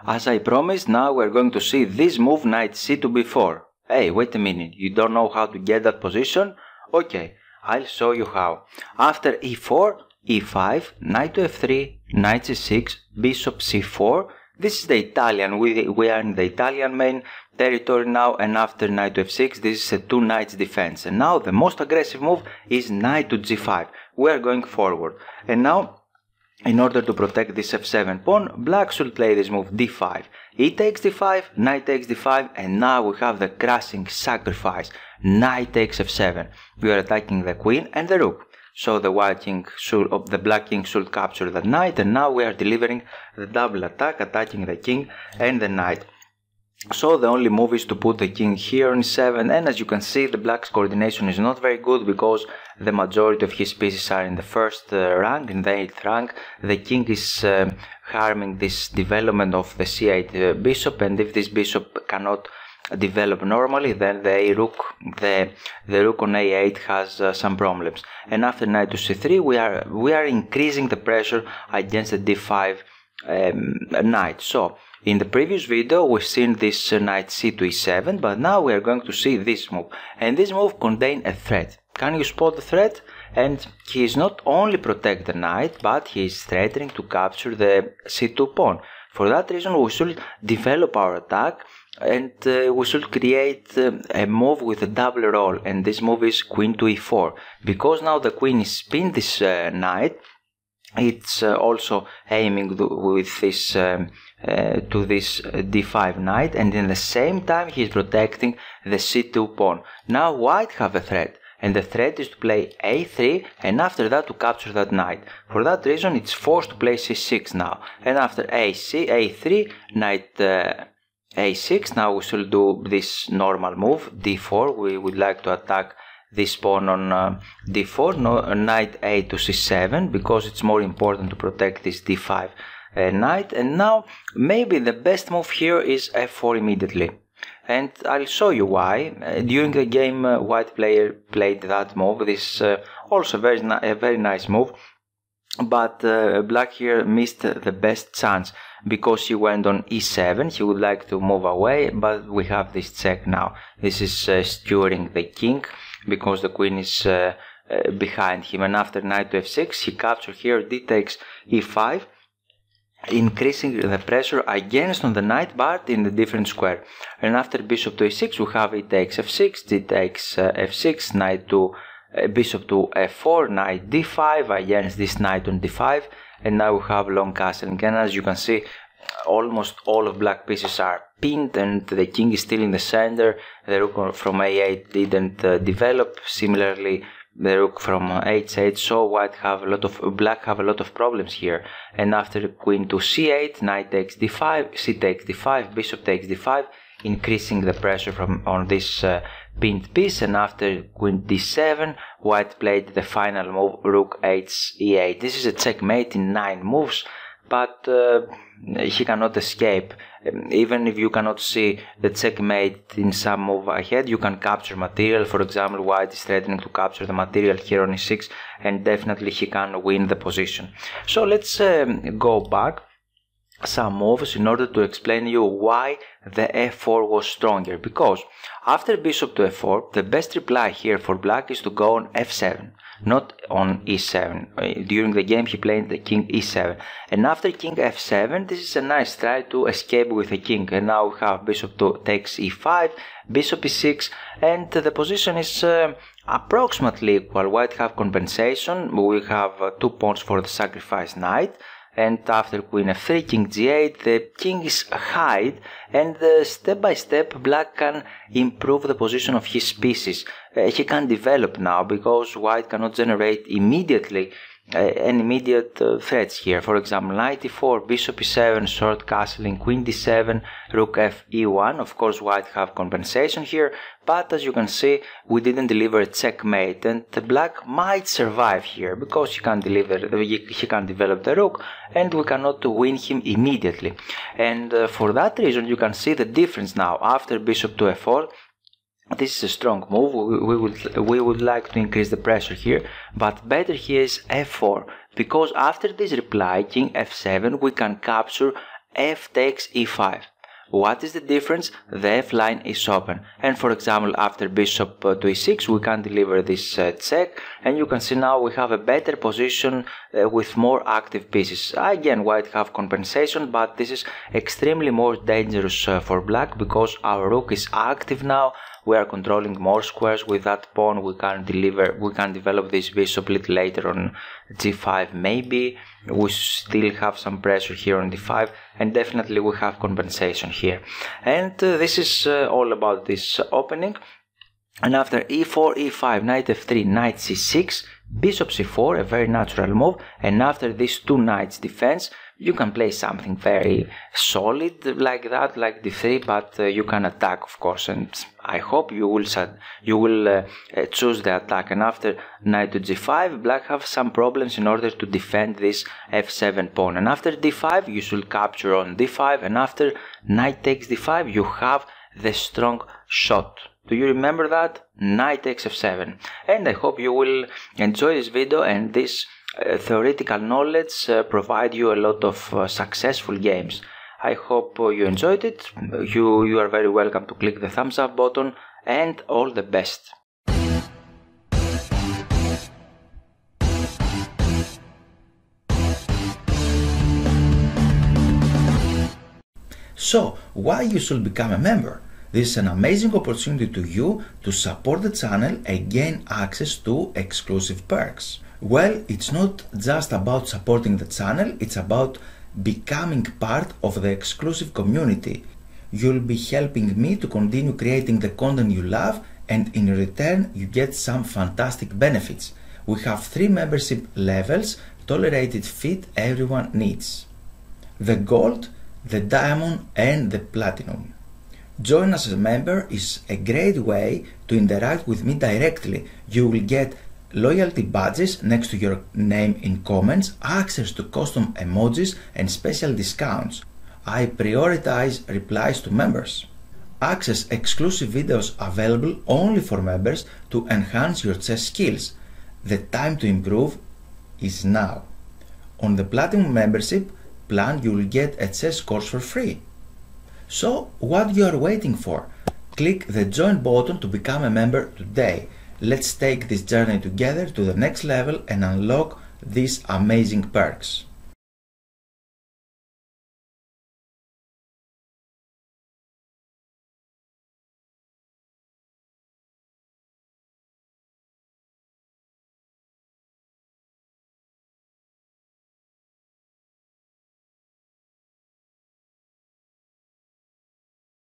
as I promised, now we're going to see this move knight c to b4. Hey, wait a minute, you don't know how to get that position? Okay, I'll show you how. After e4, e5, knight to f3, knight c6, bishop c4. This is the Italian, we are in the Italian main territory now, and after knight to f6, this is a two knights defense. And now the most aggressive move is knight to g5. We are going forward. And now, in order to protect this f7 pawn, black should play this move d5. E takes d5, knight takes d5, and now we have the crushing sacrifice. Knight takes f7. We are attacking the queen and the rook. So the black king should capture the knight, and now we are delivering the double attack, attacking the king and the knight. So the only move is to put the king here on e7, and as you can see, the black's coordination is not very good because the majority of his pieces are in the first rank, in the 8th rank. The king is harming this development of the c8 bishop, and if this bishop cannot develop normally, then the rook on a8 has some problems. And after knight to c3, we are increasing the pressure against the d5 knight. So in the previous video we've seen this knight c to e7, but now we are going to see this move, and this move contains a threat. Can you spot the threat? And he is not only protect the knight, but he is threatening to capture the c2 pawn. For that reason we should develop our attack, and we should create a move with a double roll, and this move is queen to e4. Because now the queen is pinned this knight, it's also aiming with this to this d5 knight, and in the same time he is protecting the c2 pawn. Now white have a threat, and the threat is to play a3, and after that to capture that knight. For that reason it's forced to play c6 now, and after a3, knight a6, now we should do this normal move, d4. We would like to attack this pawn on d4, no, knight a to c7, because it's more important to protect this d5 knight. And now maybe the best move here is f4 immediately, and I'll show you why. During the game white player played that move. This also a very nice move, but black here missed the best chance because he went on e7. He would like to move away, but we have this check now. This is skewering the king because the queen is behind him, and after knight to f6 he captured here d takes e5, increasing the pressure against on the knight, but in a different square. And after bishop to e6 we have e takes f6, d takes f6, knight to bishop to f4, knight d5 against this knight on d5, and now we have long castling. And as you can see, almost all of black pieces are pinned, and the king is still in the center. The rook from a8 didn't develop. Similarly, the rook from h8. So black have a lot of problems here. And after queen to c8, knight takes d5, c takes d5, bishop takes d5, increasing the pressure on this pinned piece. And after queen d7, white played the final move, rook e8. This is a checkmate in 9 moves, but he cannot escape. Even if you cannot see the checkmate in some move ahead, you can capture material. For example, white is threatening to capture the material here on e6, and definitely he can win the position. So let's go back some moves in order to explain you why the f4 was stronger. Because after bishop to f4, the best reply here for black is to go on f7, not on e7. During the game he played the king e7, and after king f7, this is a nice try to escape with the king. And now we have bishop takes e5, bishop e6, and the position is approximately equal. White have compensation. We have 2 pawns for the sacrifice knight. And after queen f3, king g8, the king is hide, and step by step black can improve the position of his pieces. He can develop now because white cannot generate immediately an immediate threats here. For example, knight e4, bishop e7, short castling, queen d7, rook f e1. Of course white have compensation here, but as you can see we didn't deliver a checkmate, and the black might survive here because he can develop the rook, and we cannot win him immediately. And for that reason you can see the difference now. After bishop to f4, this is a strong move. We would like to increase the pressure here, but better here is f4, because after this reply king f7 we can capture f takes e5. What is the difference? The f line is open, and for example after bishop to e6 we can deliver this check, and you can see now we have a better position with more active pieces. Again, white have compensation, but this is extremely more dangerous for black because our rook is active now. We are controlling more squares with that pawn. We can develop this bishop a little later on g5 maybe. We still have some pressure here on d5, and definitely we have compensation here. And this is all about this opening. And after e4, e5, knight f3, knight c6, bishop c4, a very natural move. And after these two knights defense, you can play something very solid like that, like d3, but you can attack, of course, and I hope you will choose the attack. And after knight to g5, black have some problems in order to defend this f7 pawn. And after d5, you should capture on d5, and after knight takes d5, you have the strong shot. Do you remember that? Knight takes f7. And I hope you will enjoy this video, and this theoretical knowledge provide you a lot of successful games. I hope you enjoyed it. You are very welcome to click the thumbs up button, and all the best. So, why you should become a member? This is an amazing opportunity to you to support the channel and gain access to exclusive perks. Well, it's not just about supporting the channel, it's about becoming part of the exclusive community. You'll be helping me to continue creating the content you love, and in return you get some fantastic benefits. We have 3 membership levels tolerated fit everyone needs: the gold, the diamond and the platinum. Join us as a member is a great way to interact with me directly. You will get loyalty badges next to your name in comments, access to custom emojis and special discounts. I prioritize replies to members. Access exclusive videos available only for members to enhance your chess skills. The time to improve is now. On the Platinum membership plan you will get a chess course for free. So what you are waiting for? Click the join button to become a member today. Let's take this journey together to the next level and unlock these amazing perks.